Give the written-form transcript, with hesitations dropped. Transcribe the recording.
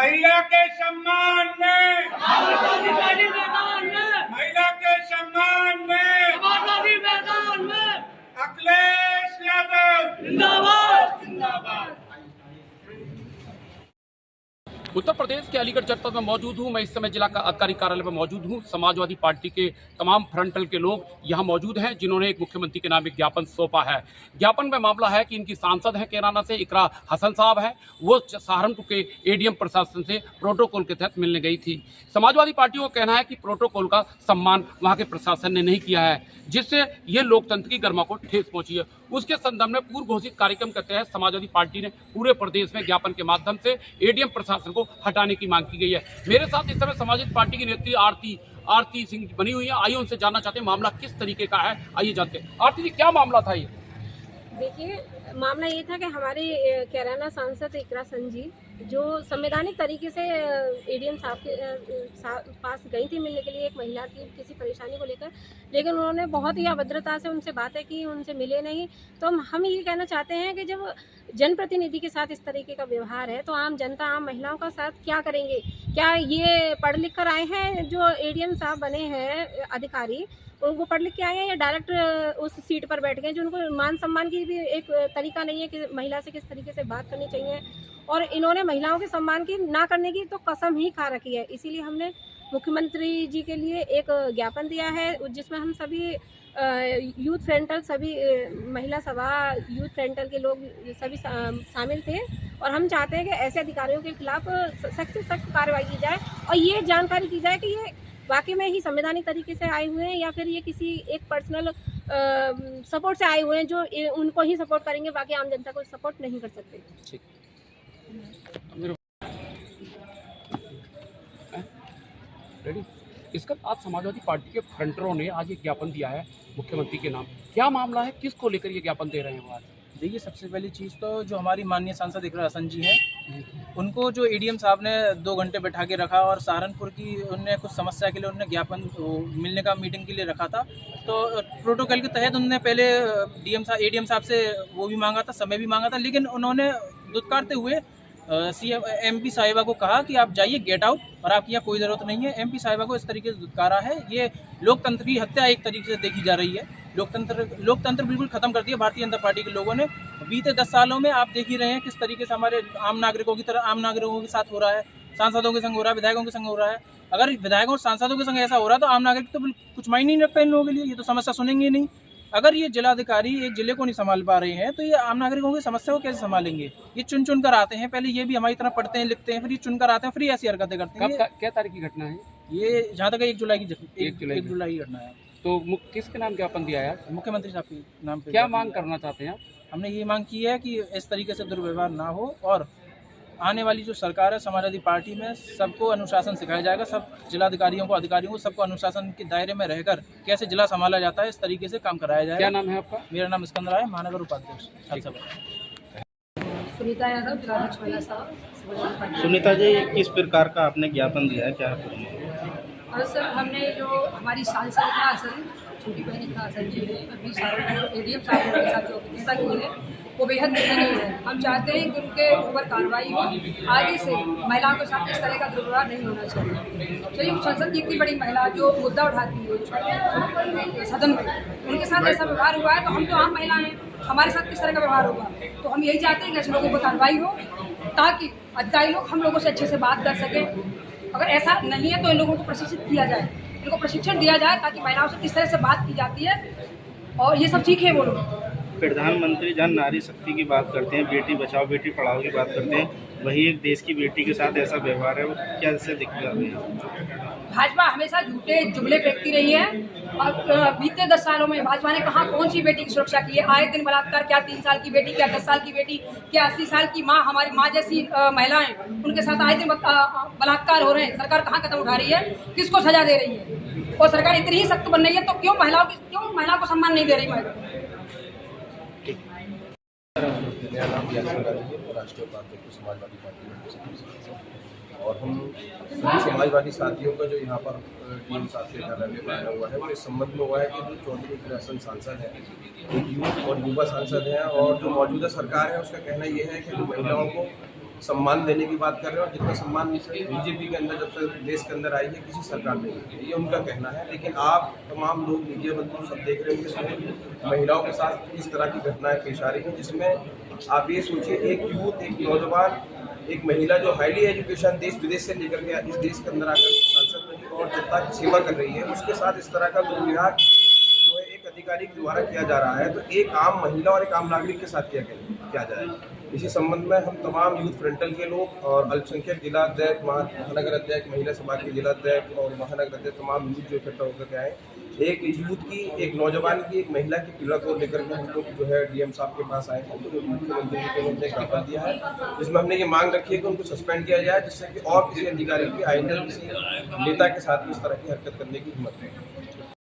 महिला के सम्मान में, महिला के सम्मान में अखिलेश यादव जिंदाबाद जिंदाबाद। उत्तर प्रदेश के अलीगढ़ जनपद में मौजूद हूं। मैं इस समय जिला अधिकारी कार्यालय में मौजूद हूं। समाजवादी पार्टी के तमाम फ्रंटल के लोग यहां मौजूद हैं, जिन्होंने एक मुख्यमंत्री के नाम एक ज्ञापन सौंपा है। ज्ञापन में मामला है कि इनकी सांसद हैं कैराना से इकरा हसन साहब हैं, वो सहारनपुर के एडीएम प्रशासन से प्रोटोकॉल के तहत मिलने गई थी। समाजवादी पार्टियों का कहना है कि प्रोटोकॉल का सम्मान वहां के प्रशासन ने नहीं किया है, जिससे ये लोकतंत्र की गरिमा को ठेस पहुंची है। उसके संदर्भ में पूर्व घोषित कार्यक्रम के तहत समाजवादी पार्टी ने पूरे प्रदेश में ज्ञापन के माध्यम से एडीएम प्रशासन को हटाने की मांग की गई है। मेरे साथ इस समय समाजवादी पार्टी की नेत्री आरती सिंह बनी हुई है। आइए उनसे जानना चाहते हैं मामला किस तरीके का है। आइए जानते हैं। आरती जी, क्या मामला था ये? देखिए, मामला ये था कि हमारे कैराना सांसद इकरा संजी जो संवैधानिक तरीके से एडीएम साहब के पास गई थी मिलने के लिए, एक महिला की किसी परेशानी को लेकर, लेकिन उन्होंने बहुत ही अभद्रता से उनसे बातें की, उनसे मिले नहीं। तो हम ये कहना चाहते हैं कि जब जनप्रतिनिधि के साथ इस तरीके का व्यवहार है तो आम जनता, आम महिलाओं का साथ क्या करेंगे? क्या ये पढ़ लिख कर आए हैं जो एडीएम साहब बने हैं अधिकारी, उनको पढ़ लिख के आए हैं या डायरेक्ट उस सीट पर बैठ गए जो उनको मान सम्मान की भी एक तरीका नहीं है कि महिला से किस तरीके से बात करनी चाहिए। और इन्होंने महिलाओं के सम्मान की ना करने की तो कसम ही खा रखी है। इसीलिए हमने मुख्यमंत्री जी के लिए एक ज्ञापन दिया है, जिसमें हम सभी यूथ फ्रंटल, सभी महिला सभा यूथ फ्रंटल के लोग सभी शामिल थे। और हम चाहते हैं कि ऐसे अधिकारियों के खिलाफ सख्त से सख्त कार्रवाई की जाए और ये जानकारी की जाए कि ये वाकई में ही संवैधानिक तरीके से आए हुए हैं या फिर ये किसी एक पर्सनल सपोर्ट से आए हुए हैं जो उनको ही सपोर्ट करेंगे, बाकी आम जनता को सपोर्ट नहीं कर सकते। ठीक। रेडी? इसका आज समाजवादी पार्टी के फ्रंटरों ने आज एक ज्ञापन दिया है मुख्यमंत्री के नाम। क्या मामला है, किसको लेकर ये ज्ञापन दे रहे हैं वो आज? देखिए, सबसे पहली चीज़ तो जो हमारी माननीय सांसद इकरा हसन जी हैं, उनको जो एडीएम साहब ने 2 घंटे बैठा के रखा और सहारनपुर की उनने कुछ समस्या के लिए उन्होंने ज्ञापन मिलने का मीटिंग के लिए रखा था। तो प्रोटोकॉल के तहत उन्होंने पहले एडीएम साहब से वो भी मांगा था, समय भी मांगा था, लेकिन उन्होंने दुत्कारते हुए एमपी साहिबा को कहा कि आप जाइए, गेट आउट, और आपकी यहाँ कोई ज़रूरत नहीं है। एमपी साहिबा को इस तरीके से दुत्कारा है। ये लोकतंत्र की हत्या एक तरीके से देखी जा रही है। लोकतंत्र बिल्कुल खत्म कर दिया भारतीय जनता पार्टी के लोगों ने। बीते 10 सालों में आप देख ही रहे हैं किस तरीके से हमारे आम नागरिकों की तरह आम नागरिकों के साथ हो रहा है, सांसदों के संग हो रहा है, विधायकों के संग हो रहा है। अगर विधायकों और सांसदों के संग ऐसा हो रहा है तो आम नागरिक तो कुछ मायने नहीं रखता इन लोगों के लिए, ये तो समस्या सुनेंगे ही नहीं। अगर ये जिलाधिकारी एक जिले को नहीं संभाल पा रहे हैं तो ये आम नागरिकों की समस्या को कैसे संभालेंगे? ये चुन चुन कर आते हैं, पहले ये भी हमारी तरह पढ़ते हैं लिखते हैं, फिर ये चुन कर आते हैं, फिर ऐसी हरकतें करते हैं। क्या तारीख की घटना है ये? जहाँ तक 1 जुलाई की 1 जुलाई की घटना है। तो किसके नाम ज्ञापन दिया है? मुख्यमंत्री साहब के नाम पे। क्या मांग करना चाहते हैं आप? हमने ये मांग की है कि इस तरीके से दुर्व्यवहार ना हो और आने वाली जो सरकार है समाजवादी पार्टी में सबको अनुशासन सिखाया जाएगा। सब जिलाधिकारियों को सबको अनुशासन के दायरे में रहकर कैसे जिला संभाला जाता है इस तरीके से काम कराया जाएगा। क्या नाम है आपका? मेरा नाम सिकंदर है, महानगर उपाध्यक्ष। सुनीता यादव, जिलाध्यक्ष महिला सभा। सुनीता जी, किस प्रकार का आपने ज्ञापन दिया है, क्या? और सर, हमने जो हमारी सांसद इकरा हसन, छोटी बहन इकरा हसन जी ने अभी सारे एडीएम साहब के साथ जो व्यवस्था की है वो बेहद निंदनीय है। हम चाहते हैं कि उनके ऊपर कार्रवाई हो। आगे से महिलाओं के साथ इस तरह का दुर्व्यवहार नहीं होना चाहिए। चलिए, संसद की इतनी बड़ी महिला जो मुद्दा उठाती है सदन में, उनके साथ ऐसा व्यवहार हुआ है तो हम तो आम महिला हैं, हमारे साथ किस तरह का व्यवहार होगा? तो हम यही चाहते हैं कि ऐसे लोगों पर कार्रवाई हो ताकि अधिकारी लोग हम लोगों से अच्छे से बात कर सकें। अगर ऐसा नहीं है तो इन लोगों को प्रशिक्षित किया जाए, इनको प्रशिक्षण दिया जाए ताकि महिलाओं से किस तरह से बात की जाती है और ये सब सीखे वो लोग। प्रधानमंत्री जन नारी शक्ति की बात करते हैं, बेटी बचाओ बेटी पढ़ाओ की बात करते हैं, वही एक देश की बेटी के साथ ऐसा व्यवहार है, वो कैसे दिखता है? भाजपा हमेशा झूठे जुमले फेंकती रही है और बीते 10 सालों में भाजपा ने कहाँ कौन सी बेटी की सुरक्षा की है? आए दिन बलात्कार, क्या 3 साल की बेटी, क्या 10 साल की बेटी, क्या 80 साल की माँ, हमारी माँ जैसी महिलाएं, उनके साथ आए दिन बलात्कार हो रहे हैं। सरकार कहाँ कदम उठा रही है? किसको सजा दे रही है? और सरकार इतनी ही सख्त बन रही है तो क्यों महिलाओं को सम्मान नहीं दे रही? मेरा नाम राष्ट्रीय उपाध्यक्ष समाजवादी पार्टी और हम सभी समाजवादी साथियों का जो यहाँ पर टीम साथ के कार्यालय में आया हुआ है वो इस संबंध में हुआ है कि जो चौधरी इकरा हसन सांसद हैं, एक यूथ और युवा सांसद हैं और जो मौजूदा सरकार है उसका कहना ये है कि महिलाओं को सम्मान देने की बात कर रहे हैं, और जितना सम्मान बीजेपी के अंदर जब तक देश के अंदर आई है किसी सरकार ने नहीं किया, ये उनका कहना है। लेकिन आप तमाम लोग मीडिया बंधु सब देख रहे होंगे इसमें महिलाओं के साथ इस तरह की घटनाएं पेश आ रही हैं, जिसमें आप ये सोचिए एक यूथ, एक नौजवान, एक महिला जो हाईली एजुकेशन देश विदेश से लेकर के इस देश के अंदर आकर सांसद बनी और जनता की सेवा कर रही है, उसके साथ इस तरह का दुर्व्यवहार जो है एक अधिकारी के द्वारा किया जा रहा है, तो एक आम महिला और एक आम नागरिक के साथ किया जाए। इसी संबंध में हम तमाम यूथ फ्रंटल के लोग और अल्पसंख्यक जिला अध्यक्ष, महानगर अध्यक्ष, महिला समाज के जिला अध्यक्ष और महानगर अध्यक्ष तमाम यूथ जो इकट्ठा होकर के आए, एक यूथ की, एक नौजवान की, एक महिला की पीड़ा को लेकर के हम लोग जो है डीएम साहब के पास आए हैं, तो मुख्यमंत्री जी को हमने ज्ञापन दिया है, जिसमें हमने ये मांग रखी है कि उनको सस्पेंड किया जाए, जिससे कि और किसी अधिकारी की आइंदा किसी नेता के साथ इस तरह की हरकत करने की हिम्मत नहीं।